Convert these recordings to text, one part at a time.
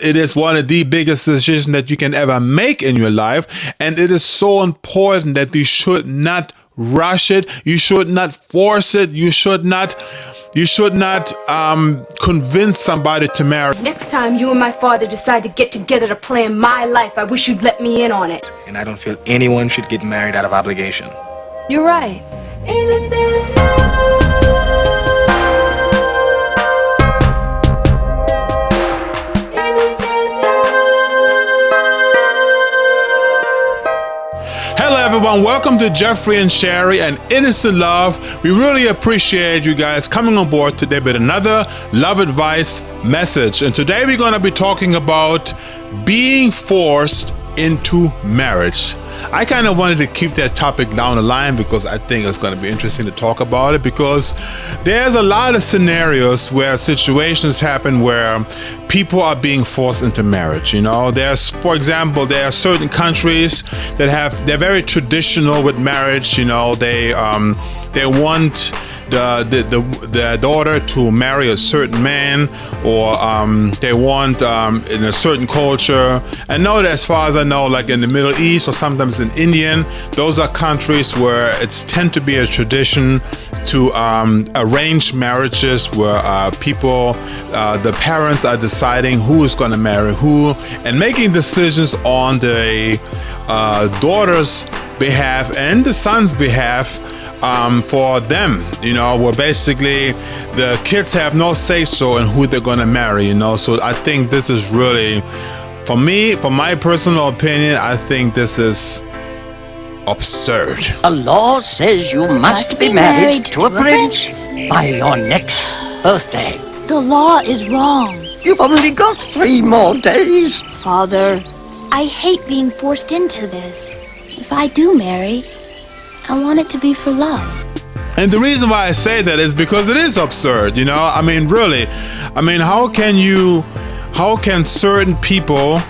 It is one of the biggest decisions that you can ever make in your life. And it is so important that you should not rush it. You should not force it. You should not convince somebody to marry. Next time you and my father decide to get together to plan my life, I wish you'd let me in on it. And I don't feel anyone should get married out of obligation. You're right. Innocent love. Hello everyone, welcome to Geoffrey and Sherry and Innocent Love. We really appreciate you guys coming on board today with another love advice message. And today we're going to be talking about being forced into marriage. I kind of wanted to keep that topic down the line because I think it's going to be interesting to talk about it, because there's a lot of scenarios where situations happen where people are being forced into marriage. You know, for example, there are certain countries that they're very traditional with marriage. You know, they want the daughter to marry a certain man, or they want in a certain culture. I know that, as far as I know, like in the Middle East or sometimes in Indian, those are countries where it's tend to be a tradition to arrange marriages where the parents are deciding who is going to marry who and making decisions on the daughter's behalf and the son's behalf. For them, you know, where basically the kids have no say-so in who they're going to marry, you know. So I think this is really, for me, for my personal opinion, I think this is absurd. The law says you must be married to a prince by your next birthday. The law is wrong. You've only got 3 more days. Father, I hate being forced into this. If I do marry, I want it to be for love. And the reason why I say that is because it is absurd, you know? I mean, really. I mean, how can certain people,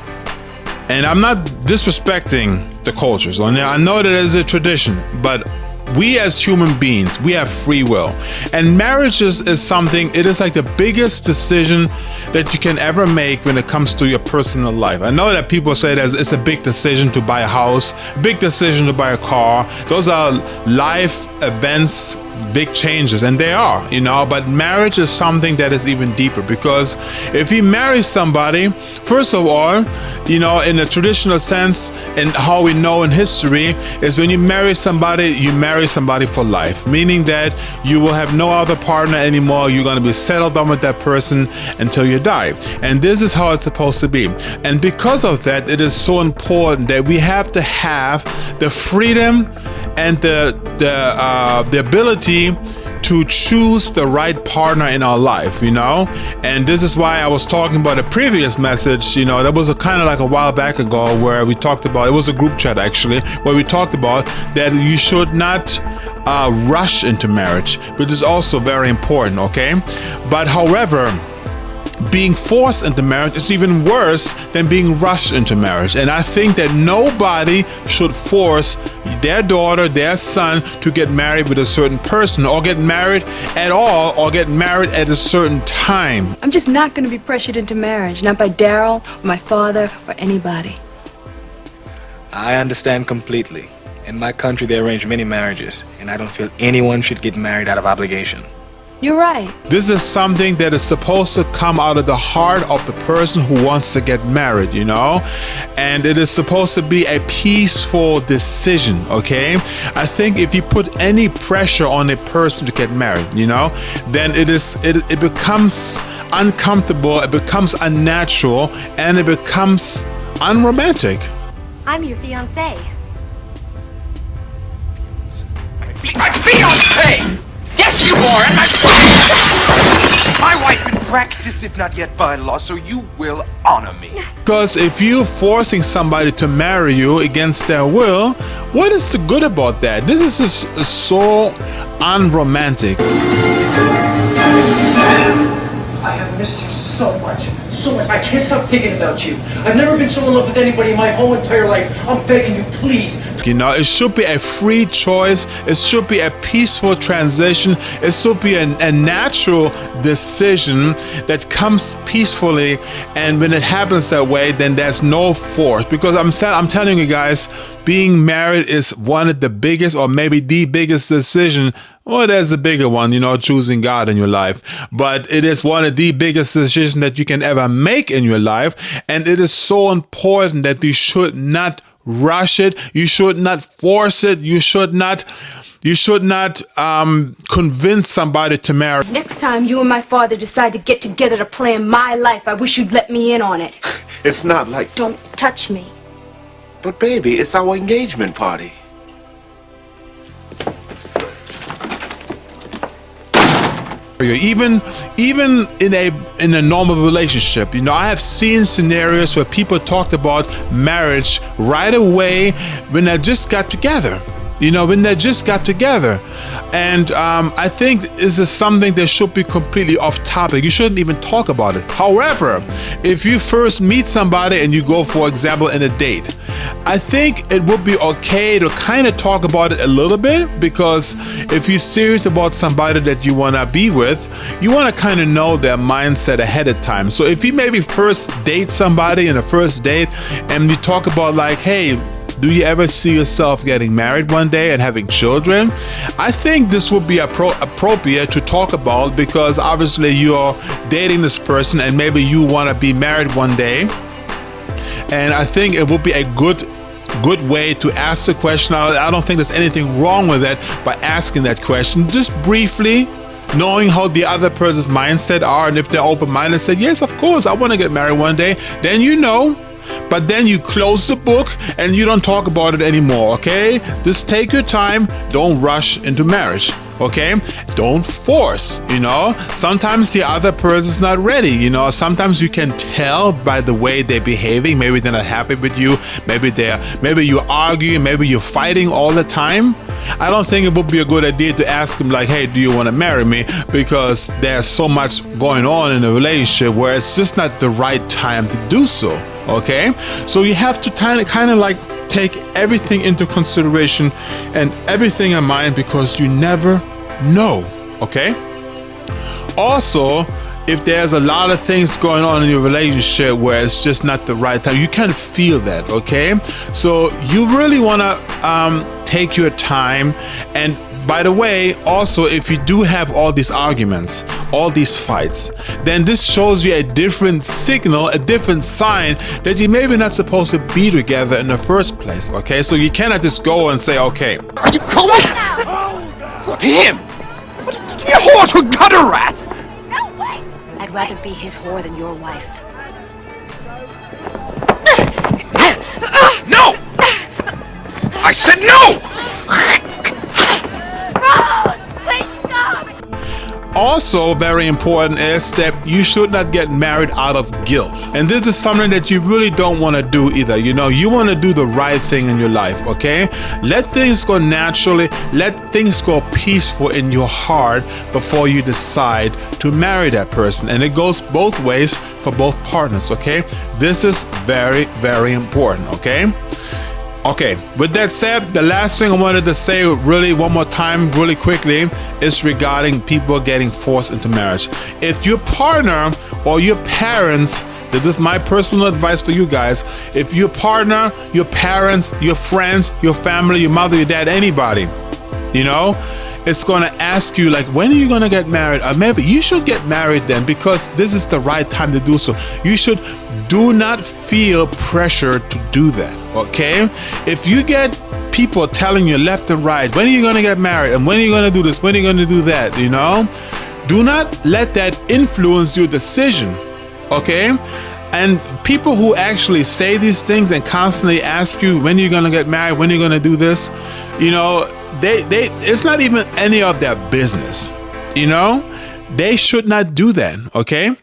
and I'm not disrespecting the cultures, I know that it's a tradition, but we as human beings, we have free will. And marriage is something, it is like the biggest decision that you can ever make when it comes to your personal life. I know that people say that it's a big decision to buy a house, big decision to buy a car. Those are life events, big changes, and they are, you know. But marriage is something that is even deeper, because if you marry somebody, first of all, you know, in a traditional sense, and how we know in history, is when you marry somebody for life, meaning that you will have no other partner anymore. You're going to be settled down with that person until you die. And this is how it's supposed to be. And because of that, it is so important that we have to have the freedom and the ability to choose the right partner in our life, you know. And this is why I was talking about a previous message, you know, that was kind of like a while back ago, where we talked about, it was a group chat actually, where we talked about that you should not rush into marriage, which is also very important, okay? But however, being forced into marriage is even worse than being rushed into marriage. And I think that nobody should force their daughter, their son to get married with a certain person, or get married at all, or get married at a certain time. I'm just not going to be pressured into marriage, not by Daryl, or my father, or anybody. I understand completely. In my country, they arrange many marriages, and I don't feel anyone should get married out of obligation. You're right. This is something that is supposed to come out of the heart of the person who wants to get married, you know? And it is supposed to be a peaceful decision, okay? I think if you put any pressure on a person to get married, you know, then it becomes uncomfortable, it becomes unnatural, and it becomes unromantic. I'm your fiancé. My fiancé! Yes, you are, and my wife in practice, if not yet by law, so you will honor me. Because if you're forcing somebody to marry you against their will, what is the good about that? This is just so unromantic. I have missed you so much. I can't stop thinking about you. I've never been so in love with anybody in my whole entire life. I'm begging you, please make. You know, it should be a free choice. It should be a peaceful transition. It should be a natural decision that comes peacefully. And when it happens that way, then there's no force. Because I'm telling you guys, being married is one of the biggest, or maybe the biggest decision. Well, there's a bigger one, you know, choosing God in your life. But it is one of the biggest decisions that you can ever make in your life. And it is so important that you should not rush it. You should not force it. You should not convince somebody to marry. Next time you and my father decide to get together to plan my life, I wish you'd let me in on it. It's not like... Don't touch me. But baby, it's our engagement party. Even in a normal relationship, you know, I have seen scenarios where people talked about marriage right away when they just got together. You know, when they just got together. And I think this is something that should be completely off topic. You shouldn't even talk about it. However, if you first meet somebody and you go, for example, in a date, I think it would be okay to kind of talk about it a little bit, because if you're serious about somebody that you want to be with, you want to kind of know their mindset ahead of time. So if you maybe first date somebody in a first date and you talk about like, hey, do you ever see yourself getting married one day and having children? I think this would be appropriate to talk about, because obviously you're dating this person and maybe you want to be married one day. And I think it would be a good way to ask the question. I don't think there's anything wrong with that by asking that question, just briefly, knowing how the other person's mindset are, and if they're open-minded, say, yes, of course, I want to get married one day, then you know. But then you close the book and you don't talk about it anymore, okay? Just take your time. Don't rush into marriage, okay? Don't force, you know? Sometimes the other person's not ready, you know? Sometimes you can tell by the way they're behaving. Maybe they're not happy with you. Maybe you're arguing. Maybe you're fighting all the time. I don't think it would be a good idea to ask them like, hey, do you want to marry me? Because there's so much going on in a relationship where it's just not the right time to do so. Okay, so you have to kind of like take everything into consideration and everything in mind, because you never know. Okay, also, if there's a lot of things going on in your relationship where it's just not the right time, you can feel that. Okay, so you really want to take your time. And by the way, also, if you do have all these arguments, all these fights, then this shows you a different signal, a different sign that you maybe not supposed to be together in the first place, okay? So you cannot just go and say, okay. Are you cold? Go to him! What, you whore to a gutter rat! No way! I'd rather be his whore than your wife. No! I said no! Also, very important is that you should not get married out of guilt. And this is something that you really don't want to do either. You know, you want to do the right thing in your life, okay? Let things go naturally. Let things go peaceful in your heart before you decide to marry that person. And it goes both ways for both partners, okay? This is very, very important, okay? Okay, with that said, the last thing I wanted to say really one more time, really quickly, is regarding people getting forced into marriage. If your partner or your parents, this is my personal advice for you guys, if your partner, your parents, your friends, your family, your mother, your dad, anybody, you know, it's going to ask you like, when are you going to get married? Or maybe you should get married then, because this is the right time to do so. You should do not feel pressure to do that, okay? If you get people telling you left and right, when are you going to get married? And when are you going to do this? When are you going to do that? You know? Do not let that influence your decision, okay? And people who actually say these things and constantly ask you, when are you going to get married? When are you going to do this? You know, it's not even any of their business, you know? They should not do that, okay?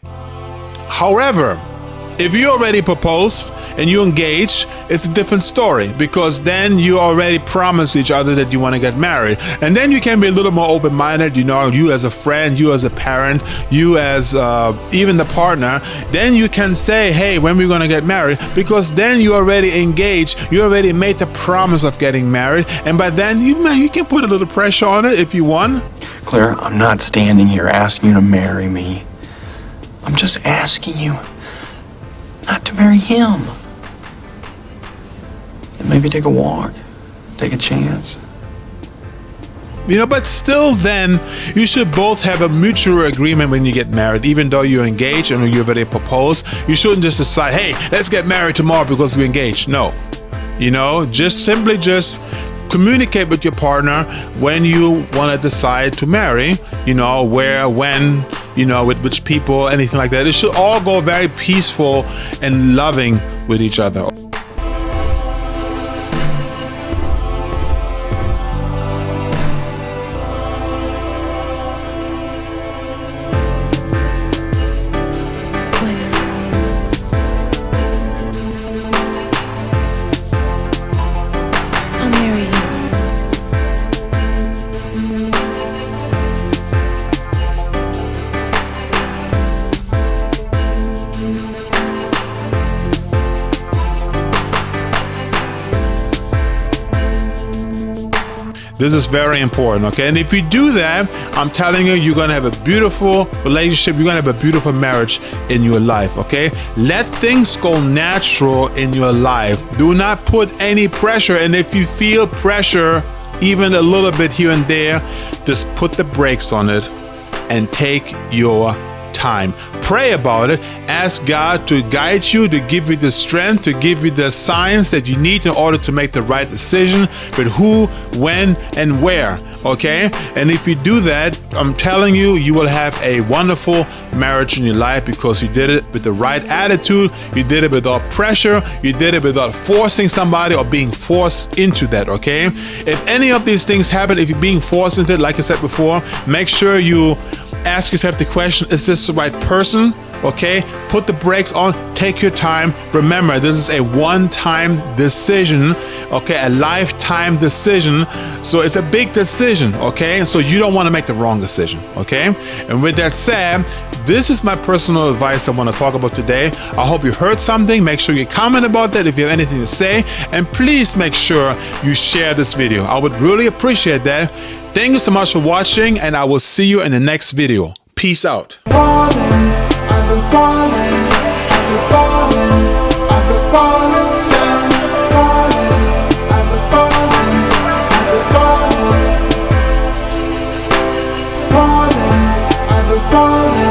However, If you already propose and you engage, it's a different story, because then you already promised each other that you want to get married. And then you can be a little more open-minded, you know, you as a friend, you as a parent, you as even the partner. Then you can say, hey, when we're going to get married, because then you already engaged, you already made the promise of getting married. And by then, you can put a little pressure on it if you want. Claire, I'm not standing here asking you to marry me. I'm just asking you not to marry him. And maybe take a walk, take a chance. You know, but still then, you should both have a mutual agreement when you get married. Even though you're engaged and you already proposed, you shouldn't just decide, hey, let's get married tomorrow because we're engaged. No. You know, just simply communicate with your partner when you want to decide to marry, you know, where, when, you know, with which people, anything like that. It should all go very peaceful and loving with each other. This is very important, okay? And if you do that, I'm telling you, you're gonna have a beautiful relationship, you're gonna have a beautiful marriage in your life, okay? Let things go natural in your life. Do not put any pressure, and if you feel pressure, even a little bit here and there, just put the brakes on it and take your time. Pray about it. Ask God to guide you, to give you the strength, to give you the signs that you need in order to make the right decision, but who, when, and where, okay? And if you do that, I'm telling you, you will have a wonderful marriage in your life, because you did it with the right attitude, you did it without pressure, you did it without forcing somebody or being forced into that, okay? If any of these things happen, if you're being forced into it, like I said before, make sure you ask yourself the question, is this the right person? Okay, put the brakes on, take your time. Remember, this is a one-time decision, okay, a lifetime decision. So it's a big decision, okay? So you don't want to make the wrong decision, okay? And with that said, this is my personal advice I want to talk about today. I hope you heard something. Make sure you comment about that if you have anything to say. And please make sure you share this video. I would really appreciate that. Thank you so much for watching, and I will see you in the next video. Peace out. Falling.